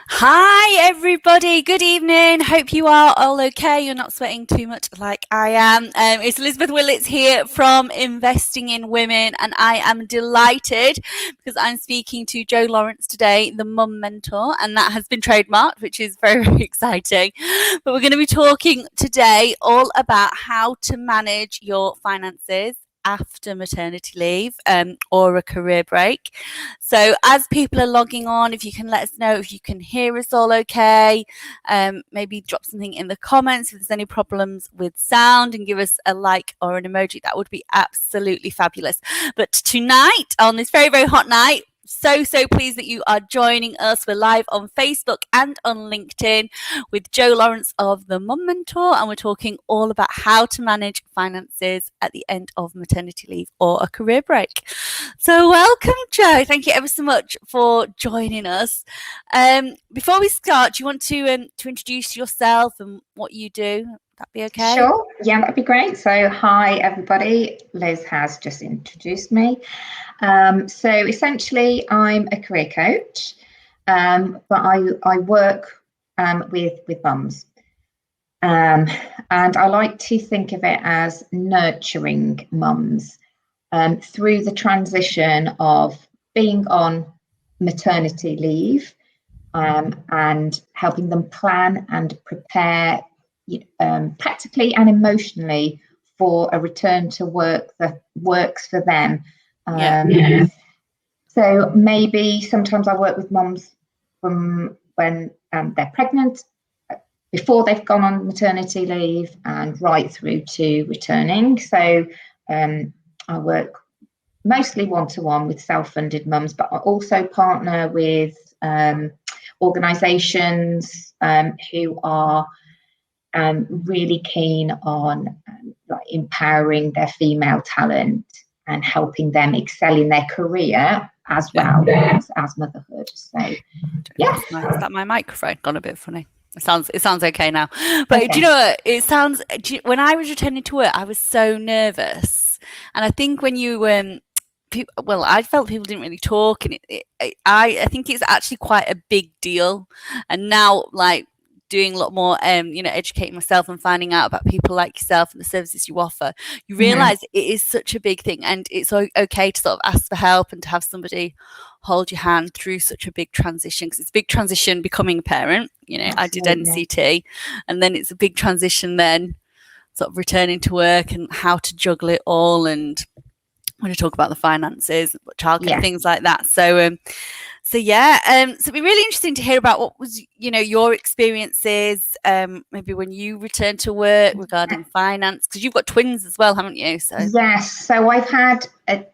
Hi, everybody. Good evening. Hope you are all okay. You're not sweating too much like I am. It's Elizabeth Willits here from Investing in Women, and I am delighted because I'm speaking to Jo Lawrence today, the mum mentor, and that has been trademarked, which is very, very exciting. But we're going to be talking today all about how to manage your finances after maternity leave or a career break. So as people are logging on, if you can let us know if you can hear us all okay, maybe drop something in the comments if there's any problems with sound and give us a like or an emoji. That would be absolutely fabulous. But tonight, on this very, very hot night, so pleased that you are joining us. We're live on Facebook and on LinkedIn with Jo Lawrence of the Mum Mentor, and we're talking all about how to manage finances at the end of maternity leave or a career break. So welcome, Jo. Thank you ever so much for joining us. Before we start, do you want to introduce yourself and what you do? Would that be okay? Sure. Yeah, that'd be great. So, hi everybody. Liz has just introduced me. So essentially, I'm a career coach, but I work with mums, and I like to think of it as nurturing mums through the transition of being on maternity leave, and helping them plan and prepare practically and emotionally for a return to work that works for them. So maybe sometimes I work with mums from when they're pregnant, before they've gone on maternity leave, and right through to returning. So I work mostly one-to-one with self-funded mums, but I also partner with organisations who are really keen on empowering their female talent and helping them excel in their career as well as motherhood. So yeah, is that my microphone gone a bit funny? It sounds okay now, but okay. Do you know what it sounds? When I was returning to work, I was so nervous, and I think when you well, I felt people didn't really talk, and I think it's actually quite a big deal. And now, like doing a lot more, educating myself and finding out about people like yourself and the services you offer, you realize it is such a big thing, and it's okay to sort of ask for help and to have somebody hold your hand through such a big transition, because it's a big transition becoming a parent. Absolutely. I did NCT, and then it's a big transition then sort of returning to work and how to juggle it all, and I'm going to talk about the finances, childcare, things like that. So it'd be really interesting to hear about what was, your experiences, maybe when you returned to work regarding finance, because you've got twins as well, haven't you? So yes, so I've had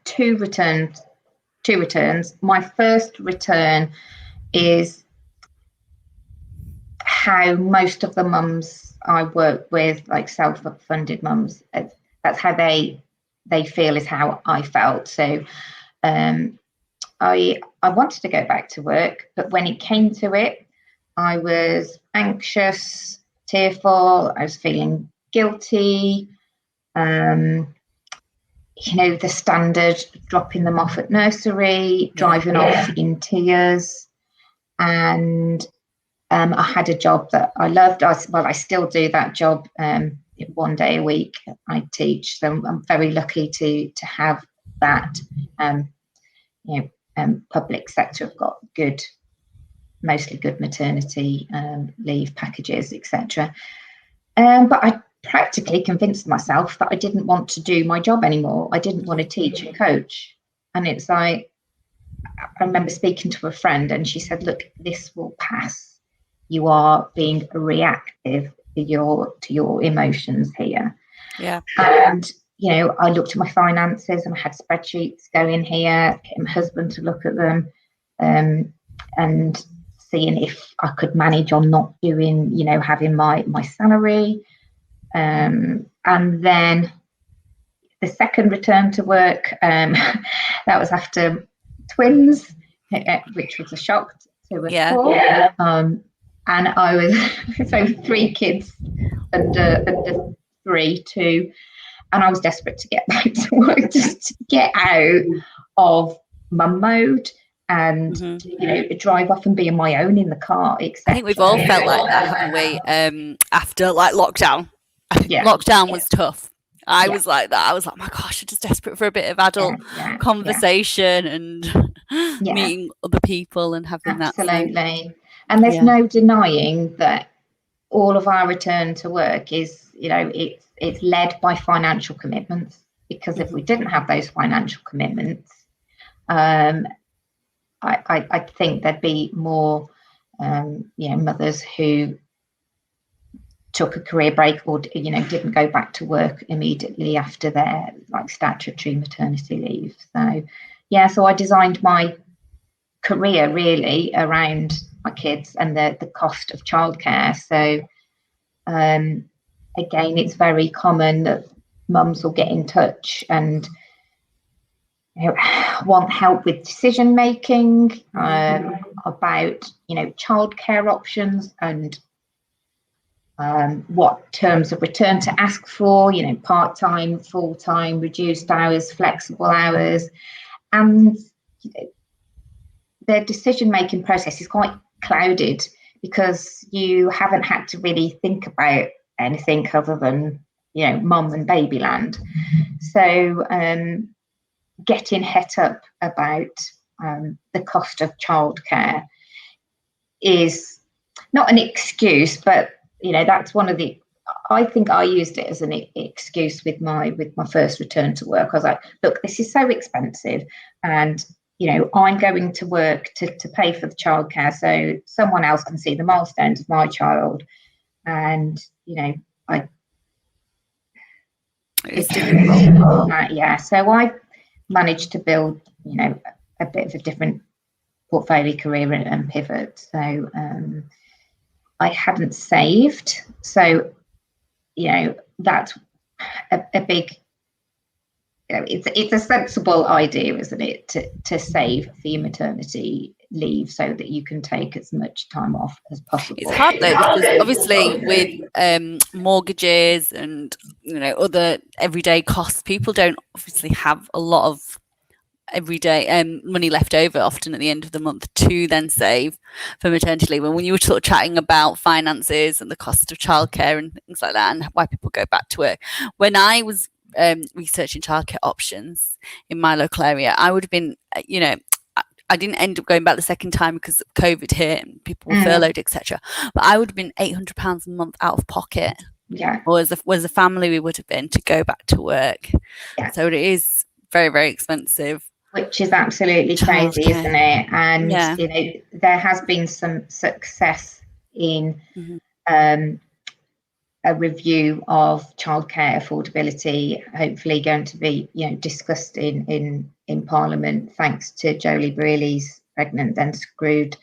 two returns. My first return is how most of the mums I work with, like self-funded mums, that's how they feel, is how I felt. So I wanted to go back to work, but when it came to it, I was anxious, tearful, I was feeling guilty, the standard dropping them off at nursery, driving off in tears. And I had a job that I loved. I still do that job 1 day a week. I teach, so I'm very lucky to have that. Public sector have got mostly good maternity leave packages, etc. But I practically convinced myself that I didn't want to do my job anymore. I didn't want to teach and coach. And it's like, I remember speaking to a friend, and she said, look, this will pass. You are being reactive to your emotions here. Yeah. And I looked at my finances, and I had spreadsheets going here, getting my husband to look at them, and seeing if I could manage on not doing, having my salary. And then the second return to work, that was after twins, which was a shock to us all. And I was so 3 kids under 3, 2, and I was desperate to get back to work, just to get out of mum mode and Mm-hmm. drive off and be on my own in the car, etc. I think we've all felt like that, haven't we? After like lockdown. Yeah. Lockdown was tough. I Yeah. was like that. I was like, my gosh, I'm just desperate for a bit of adult conversation and meeting other people and having that. Absolutely. And there's no denying that all of our return to work is, it's led by financial commitments, because if we didn't have those financial commitments, I think there'd be more, mothers who took a career break or, didn't go back to work immediately after their like statutory maternity leave. So I designed my career really around my kids and the cost of childcare. So again, it's very common that mums will get in touch and want help with decision making about childcare options and what terms of return to ask for, part-time, full-time, reduced hours, flexible hours, and their decision-making process is quite clouded because you haven't had to really think about anything other than, mum and baby land. So getting het up about the cost of childcare is not an excuse, but that's one of the, I think I used it as an excuse with my first return to work. I was like, look, this is so expensive, and I'm going to work to pay for the childcare so someone else can see the milestones of my child. And it's difficult. So I managed to build a bit of a different portfolio career and pivot. So I hadn't saved, so that's a big, it's a sensible idea, isn't it, to save for your maternity leave so that you can take as much time off as possible. It's hard though, because obviously with mortgages and other everyday costs, people don't obviously have a lot of everyday money left over often at the end of the month to then save for maternity leave. And when you were sort of chatting about finances and the cost of childcare and things like that and why people go back to work, when I was researching childcare options in my local area, I would have been I didn't end up going back the second time because COVID hit and people were furloughed, etc. But I would have been £800 a month out of pocket. Or as a family we would have been to go back to work. So it is very, very expensive. Which is absolutely crazy, isn't it? And there has been some success in a review of childcare affordability, hopefully going to be discussed in Parliament, thanks to Jolie Brearley's Pregnant Then Screwed.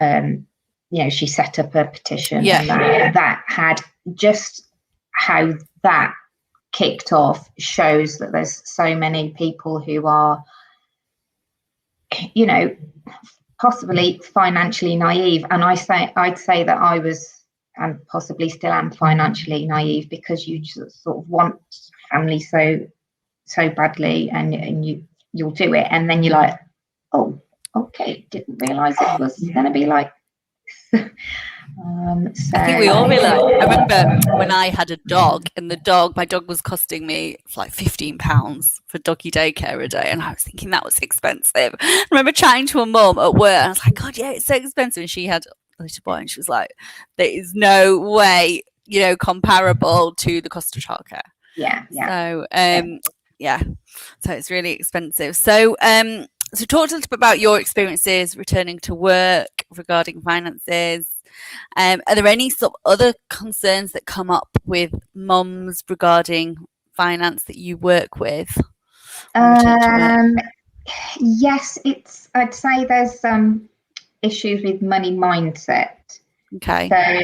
She set up a petition, and that had just how that kicked off shows that there's so many people who are possibly financially naive. And I'd say that I was, and possibly still am, financially naive, because you just sort of want family so badly, and you'll do it, and then you're like, oh, okay, didn't realize it was going to be like I think we all realised. I remember when I had a dog, and my dog was costing me like £15 for doggy daycare a day, and I was thinking that was expensive. I remember chatting to a mum at work, and I was like, God, yeah, it's so expensive. And she had a little boy, and she was like, there is no way, comparable to the cost of childcare. So it's really expensive. So so talk to us about your experiences returning to work regarding finances. Are there any sort of other concerns that come up with mums regarding finance that you work with? Yes, I'd say there's some issues with money mindset. Okay. So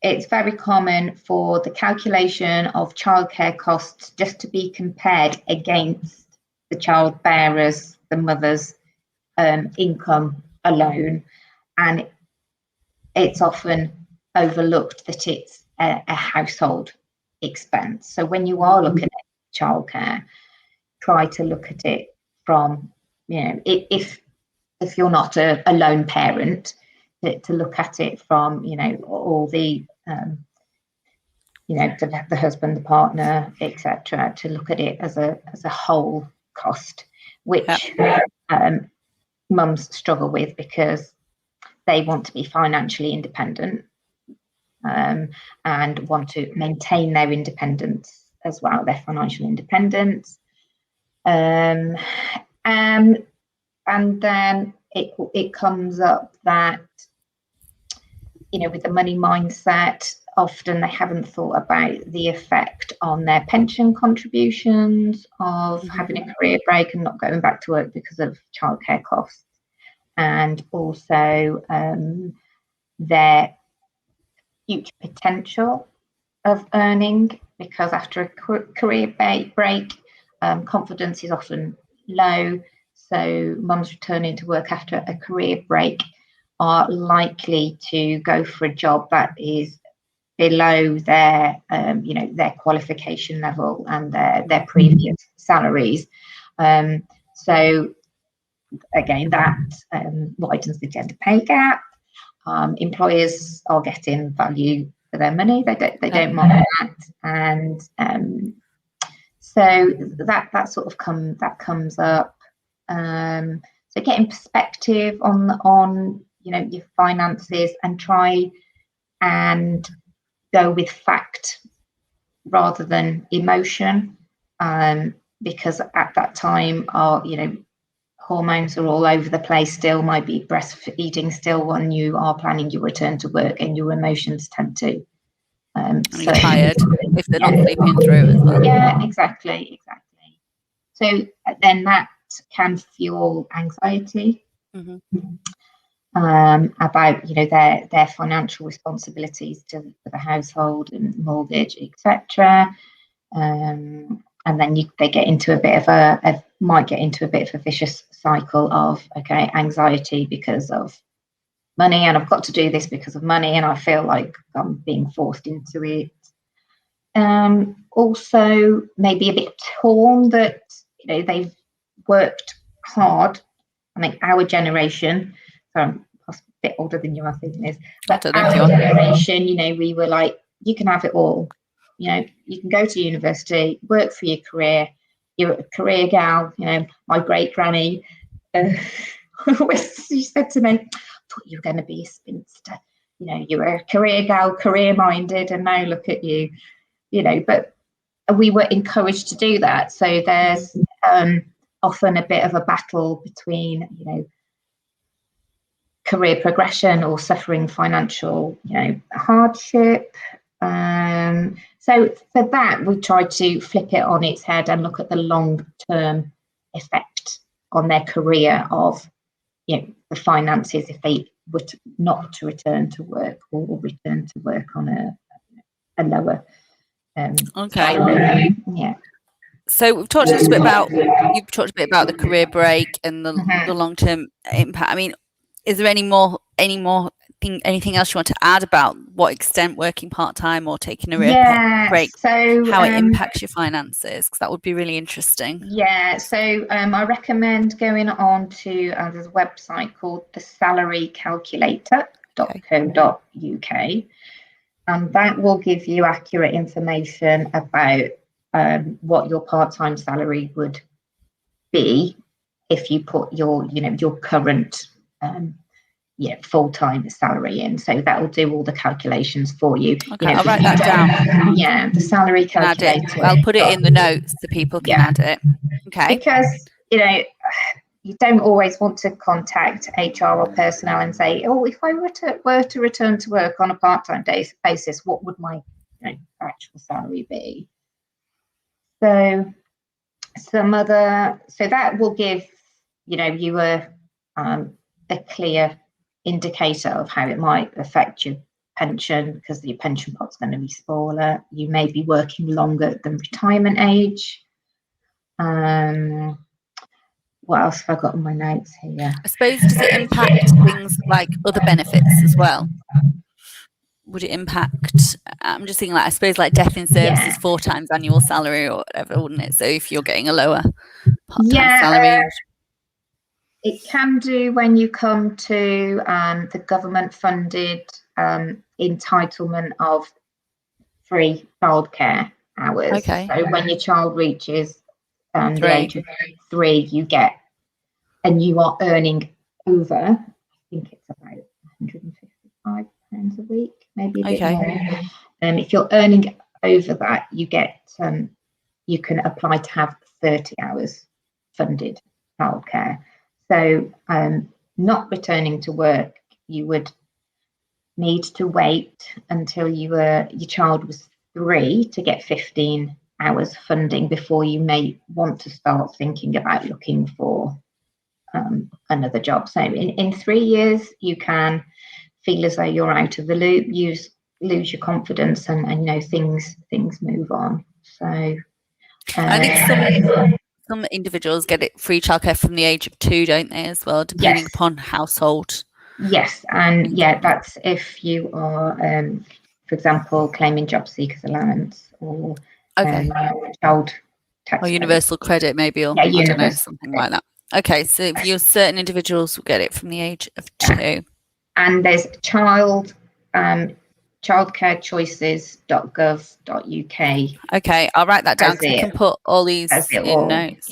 it's very common for the calculation of childcare costs just to be compared against the child bearer's, the mother's income alone, and it's often overlooked that it's a household expense. So when you are looking at childcare, try to look at it from if you're not a lone parent, to look at it from all the the husband, the partner, etc., to look at it as a whole cost, which mums struggle with because they want to be financially independent and want to maintain their independence as well, their financial independence. And then it comes up that, with the money mindset, often they haven't thought about the effect on their pension contributions of having a career break and not going back to work because of childcare costs, and also their future potential of earning, because after a career break, confidence is often low. So mums returning to work after a career break are likely to go for a job that is below their their qualification level and their previous salaries. So again, that widens the gender pay gap. Employers are getting value for their money. They don't mind that, and so that sort of comes up. So getting perspective on your finances, and try and go with fact rather than emotion, because at that time hormones are all over the place still, might be breastfeeding still when you are planning your return to work, and your emotions tend to you're tired if they're not sleeping through as well. Yeah, exactly. So then that can fuel anxiety about their financial responsibilities to the household and mortgage, etc. And then they get into a bit of a vicious cycle of anxiety because of money, and I've got to do this because of money, and I feel like I'm being forced into it. Also maybe a bit torn that they've worked hard. I think our generation, I'm a bit older than you, I think it is, but our generation, we were like, you can have it all. You can go to university, work for your career. You're a career gal. My great granny, she said to me, I thought you were going to be a spinster. You were a career gal, career minded, and now look at you. But we were encouraged to do that. So there's often a bit of a battle between, career progression or suffering financial, hardship. So for that, we try to flip it on its head and look at the long-term effect on their career of, the finances if they were not to return to work, or return to work on a lower salary. Yeah. So you've talked a bit about the career break and the long-term impact. I mean, is there anything else you want to add about what extent working part-time or taking a break, how it impacts your finances? Because that would be really interesting. Yeah, so I recommend going on to there's a website called thesalarycalculator.co.uk, and that will give you accurate information about what your part-time salary would be if you put your current full-time salary in. So that will do all the calculations for you. I'll write that down. Yeah, the salary calculator. I'll put it in the notes so people can add it. Okay. Because you don't always want to contact HR or personnel and say, oh, if I were to return to work on a part-time basis, what would my actual salary be? So that will give you a clear indicator of how it might affect your pension, because your pension pot's going to be smaller. You may be working longer than retirement age. What else have I got on my notes here? I suppose, does it impact things like other benefits as well? Would it impact, I'm just thinking, I suppose death in service is 4 times annual salary or whatever, wouldn't it? So if you're getting a lower part-time salary. It can do when you come to the government-funded entitlement of free childcare hours. Okay. So when your child reaches the 3. age of 3, you get, and you are earning over, I think it's about £155 a week, maybe a bit Okay. more. If you're earning over that, you get you can apply to have 30 hours funded childcare. So not returning to work, you would need to wait until your child was 3 to get 15 hours funding before you may want to start thinking about looking for another job. So in 3 years, you can feel as though you're out of the loop, lose your confidence, and you know things move on. So I think some individuals get it free childcare from the age of 2, don't they, as well, depending upon household. Yes, and yeah, that's if you are, for example, claiming job seekers allowance or child tax or universal credit, maybe, or I don't know, something like that. Okay, so if you're certain individuals will get it from the age of 2. And there's childcarechoices.gov.uk. Okay, I'll write that down because we can put all these in notes.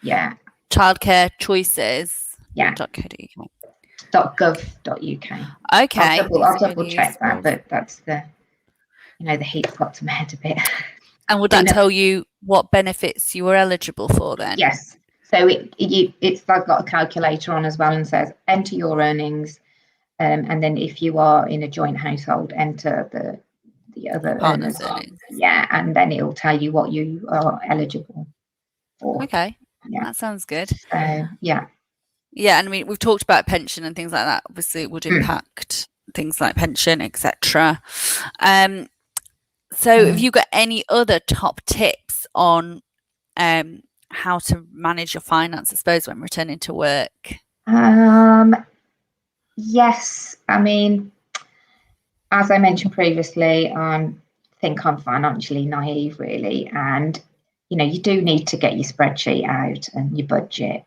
Yeah. Childcare choices. Yeah. .gov.uk. Okay. I'll double check that, but that's the heat's got to my head a bit. And would that tell you what benefits you were eligible for then? Yes. So it's got a calculator on as well and says enter your earnings, and then if you are in a joint household, enter the other partner's earnings. Yeah, and then it'll tell you what you are eligible for. Okay. Yeah. That sounds good. Yeah. Yeah, and I mean we've talked about pension and things like that. Obviously, it would impact things like pension, etc. So, have you got any other top tips on how to manage your finance, I suppose, when returning to work? Yes, I mean, as I mentioned previously, I think I'm financially naive, really, and you do need to get your spreadsheet out and your budget,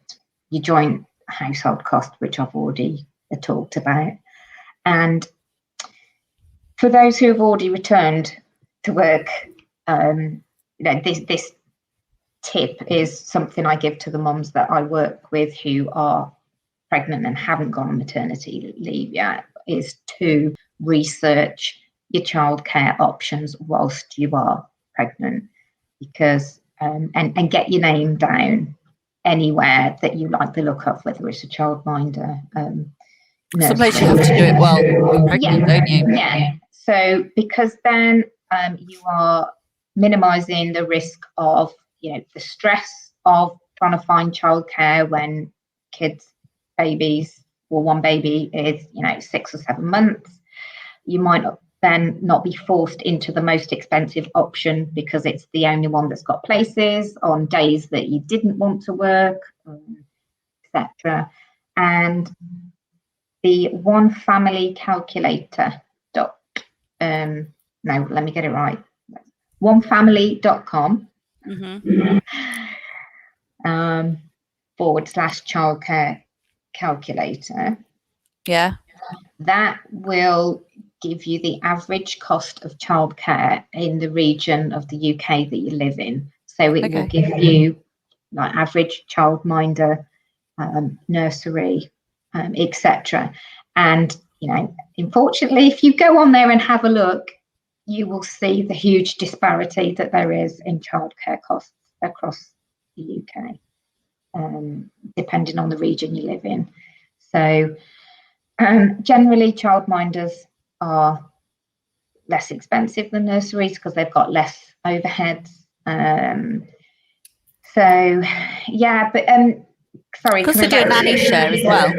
your joint household cost, which I've already talked about. And for those who have already returned to work, this tip is something I give to the mums that I work with who are pregnant and haven't gone on maternity leave yet, is to research your childcare options whilst you are pregnant, because and get your name down anywhere that you like the look of, whether it's a childminder. Sometimes you have to do it while you're pregnant, don't you? Yeah. So because then you are minimising the risk of the stress of trying to find childcare when babies, or one baby is 6 or 7 months. You might then not be forced into the most expensive option because it's the only one that's got places on days that you didn't want to work, etc. And the One Family Calculator no, let me get it right. onefamily.com /childcare calculator. Yeah. That will give you the average cost of childcare in the region of the UK that you live in. So it will give you like average childminder, nursery, etc. And unfortunately, if you go on there and have a look, you will see the huge disparity that there is in childcare costs across the UK, depending on the region you live in. So generally, childminders are less expensive than nurseries because they've got less overheads. So yeah, but sorry. Because they do a nanny share as well.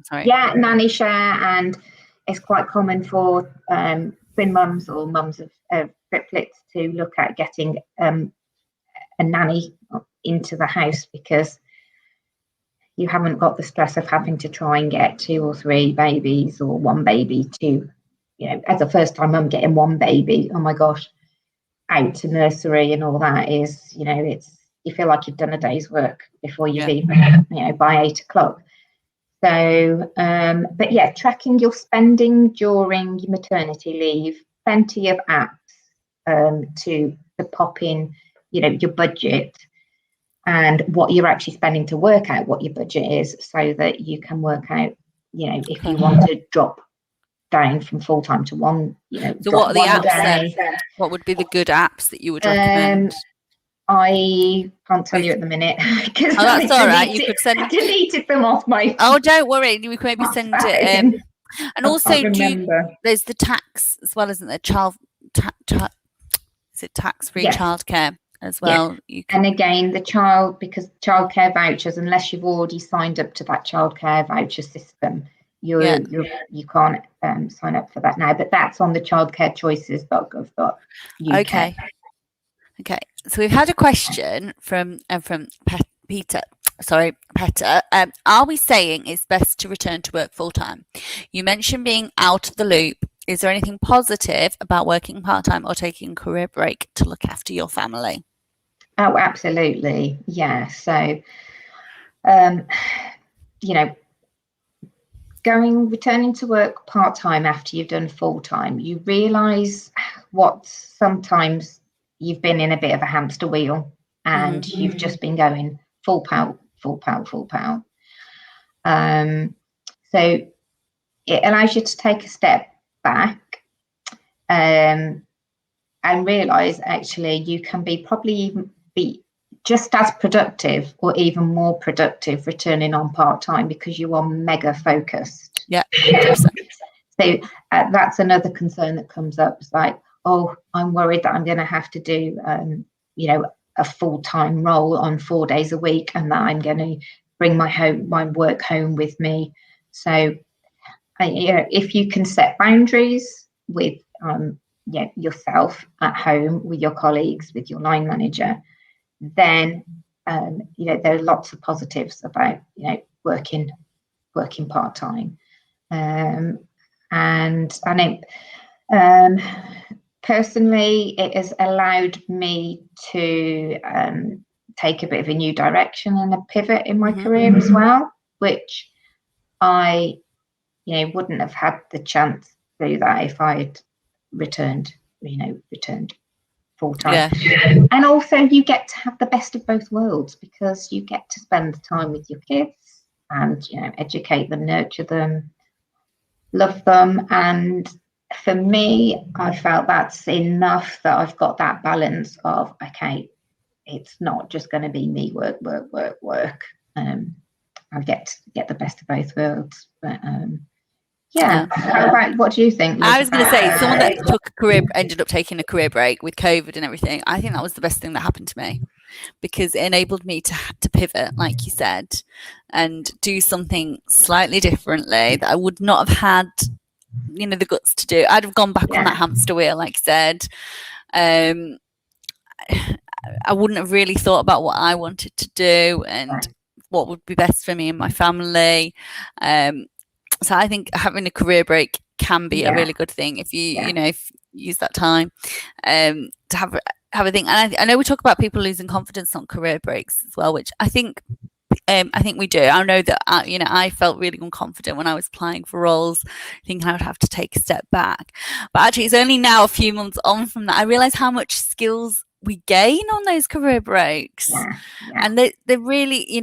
Sorry. Yeah, nanny share, and it's quite common for twin mums or mums of triplets to look at getting a nanny into the house because you haven't got the stress of having to try and get 2 or 3 babies or one baby to, as a first time mum getting one baby, oh my gosh, out to nursery and all that is, it's, you feel like you've done a day's work before you leave, by 8 o'clock. So, but yeah, tracking your spending during your maternity leave, plenty of apps to pop in, your budget and what you're actually spending to work out what your budget is, so that you can work out, if you want to drop down from full time to one, So drop what are the one apps day. then? What would be the good apps that you would recommend? I can't tell you at the minute because that's all right. You could send. I deleted them off my. Oh, don't worry. We could maybe send it. And also, there's the tax as well, isn't there? Is it tax-free childcare as well? Yes. And again, because childcare vouchers, unless you've already signed up to that childcare voucher system, you can't sign up for that now. But that's on the childcarechoices.gov.uk. Okay. So we've had a question from Peter. Are we saying it's best to return to work full time? You mentioned being out of the loop. Is there anything positive about working part time or taking a career break to look after your family? Oh, absolutely. Yeah. So, returning to work part time after you've done full time, you realise what sometimes you've been in a bit of a hamster wheel, and you've just been going full power. So it allows you to take a step back and realise actually you can be just as productive or even more productive returning on part-time, because you are mega focused. Yeah. So that's another concern that comes up. It's like, oh, I'm worried that I'm going to have to do a full-time role on 4 days a week, and that I'm going to bring my work home with me. So if you can set boundaries with yourself at home, with your colleagues, with your line manager, then there are lots of positives about working part-time. And I know personally it has allowed me to take a bit of a new direction and a pivot in my career as well, which I wouldn't have had the chance to do that if I had returned full time. Yeah. And also you get to have the best of both worlds, because you get to spend the time with your kids and educate them, nurture them, love them. And for me, I felt that's enough, that I've got that balance of, okay, it's not just going to be me work. I get the best of both worlds. But how about, what do you think, Liz? I was going to say, someone that ended up taking a career break with COVID and everything, I think that was the best thing that happened to me, because it enabled me to pivot, like you said, and do something slightly differently that I would not have had the guts to do. I'd have gone back on that hamster wheel, like I said. I wouldn't have really thought about what I wanted to do and what would be best for me and my family. So I think having a career break can be a really good thing if you if you use that time to have a thing. And I know we talk about people losing confidence on career breaks as well, which I think we do. I know that I felt really unconfident when I was applying for roles, thinking I would have to take a step back. But actually, it's only now, a few months on from that, I realised how much skills we gain on those career breaks. And they're really, you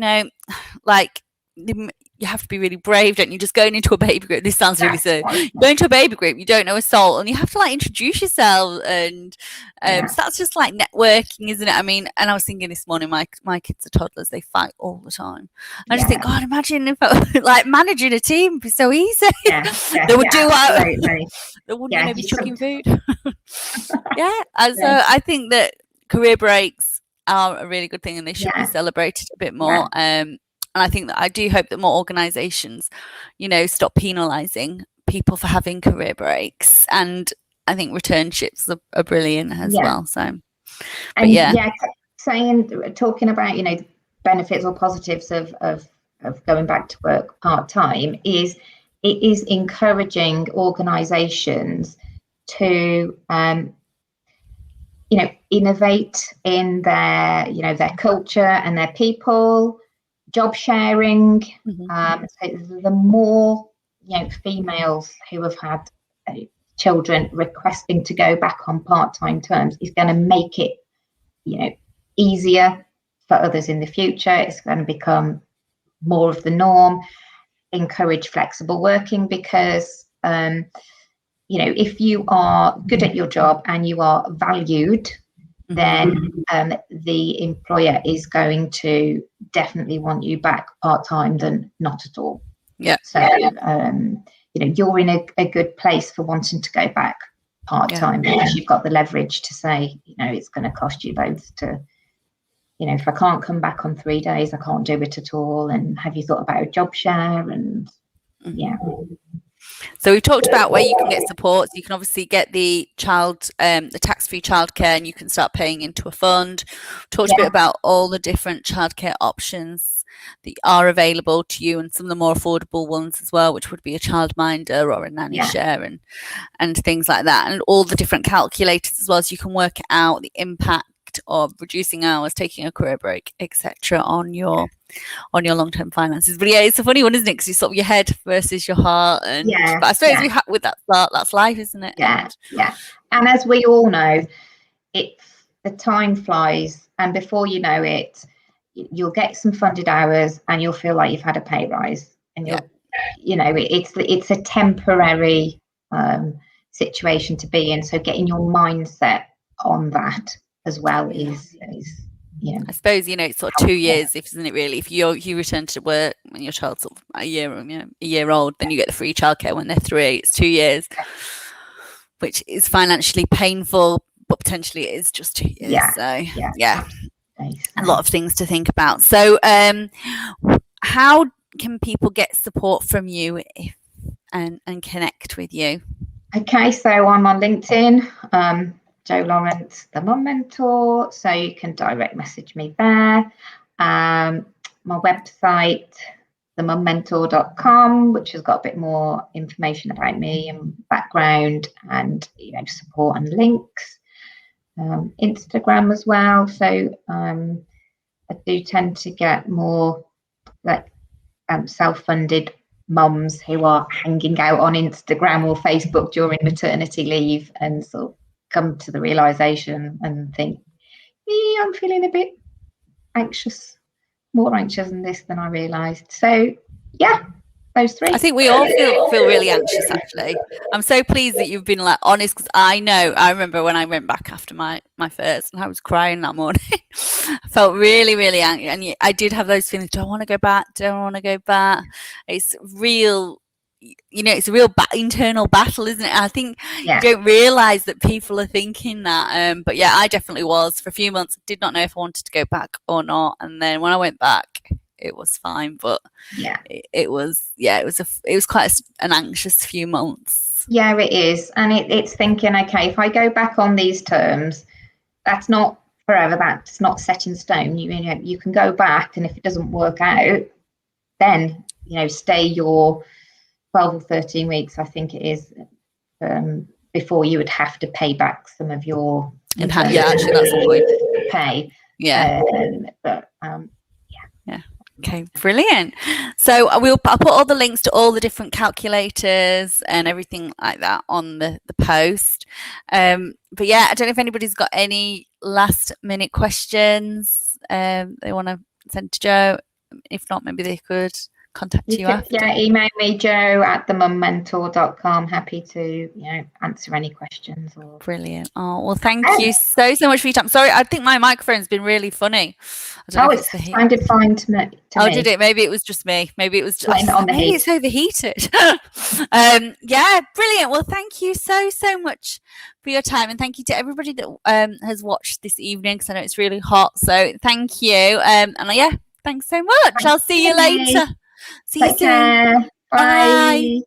have to be really brave, don't you? Just going into a baby group. This sounds really silly. Going to a baby group, you don't know a soul, and you have to introduce yourself, and so that's just networking, isn't it? I mean, and I was thinking this morning, my kids are toddlers, they fight all the time. I just think, God, imagine if managing a team would be so easy. They would do what they wouldn't be chucking food. And so I think that career breaks are a really good thing, and they should be celebrated a bit more. And I think that I do hope that more organisations, stop penalising people for having career breaks. And I think returnships are brilliant as well. So, talking about benefits or positives of going back to work part time is encouraging organisations to innovate in their culture and their people. job sharing. Mhm. So the more females who have had children requesting to go back on part-time terms is going to make it easier for others in the future. It's going to become more of the norm. Encourage flexible working, because if you are good at your job and you are valued, then the employer is going to definitely want you back part-time than not at all. Yeah. So you're in a good place for wanting to go back part-time, because you've got the leverage to say, it's going to cost you both to, if I can't come back on 3 days, I can't do it at all. And have you thought about a job share? And yeah. So we've talked about where you can get support. So you can obviously get the tax-free childcare, and you can start paying into a fund. Talked a bit about all the different childcare options that are available to you, and some of the more affordable ones as well, which would be a childminder or a nanny share and things like that, and all the different calculators as well, so you can work out the impact of reducing hours, taking a career break, etc. on your long-term finances. But it's a funny one, isn't it? Because you sort of your head versus your heart, and but I suppose we with that that's life, isn't it? And as we all know, it's the time flies, and before you know it, you'll get some funded hours and you'll feel like you've had a pay rise, and it's a temporary situation to be in. So getting your mindset on that as well is I suppose it's sort of 2 years, isn't it? Really, if you return to work when your child's sort of a year old, then you get the free childcare when they're 3. It's 2 years, which is financially painful, but potentially it is just 2 years. So a lot of things to think about. So how can people get support from you and connect with you? Okay, so I'm on LinkedIn, Jo Lawrence, the Mum Mentor, so you can direct message me there. My website, themummentor.com, which has got a bit more information about me and background, and support and links. Instagram as well, so I do tend to get more self-funded mums who are hanging out on Instagram or Facebook during maternity leave and sort of come to the realization and think, I'm feeling a bit anxious, more anxious in this than I realized. So those 3. I think we all feel really anxious, actually. I'm so pleased that you've been honest, because I remember when I went back after my first, and I was crying that morning. I felt really, really angry, and I did have those feelings. Do I want to go back? Do I want to go back? It's real. It's a real internal battle, isn't it? I think you don't realize that people are thinking that. But I definitely was. For a few months, I did not know if I wanted to go back or not. And then when I went back, it was fine. But it was quite an anxious few months. Yeah, it is. And it's thinking, okay, if I go back on these terms, that's not forever. That's not set in stone. You can go back, and if it doesn't work out, then stay your 12 or 13 weeks, I think it is, before you would have to pay back some of your actually that's the point. Pay. Okay, brilliant. So I'll put all the links to all the different calculators and everything like that on the post. But I don't know if anybody's got any last minute questions they want to send to Jo. If not, maybe they could contact you after. Email me, jo@themummentor.com. Happy to answer any questions. Brilliant. Well, thank you so much for your time. Sorry, I think my microphone's been really funny. I don't know it sounded fine to me. Did it? Maybe it was just me. Maybe it was just maybe it's overheated. Brilliant. Well, thank you so much for your time, and thank you to everybody that has watched this evening, because I know it's really hot. So thank you. Thanks so much. I'll see you later. See you soon. Bye.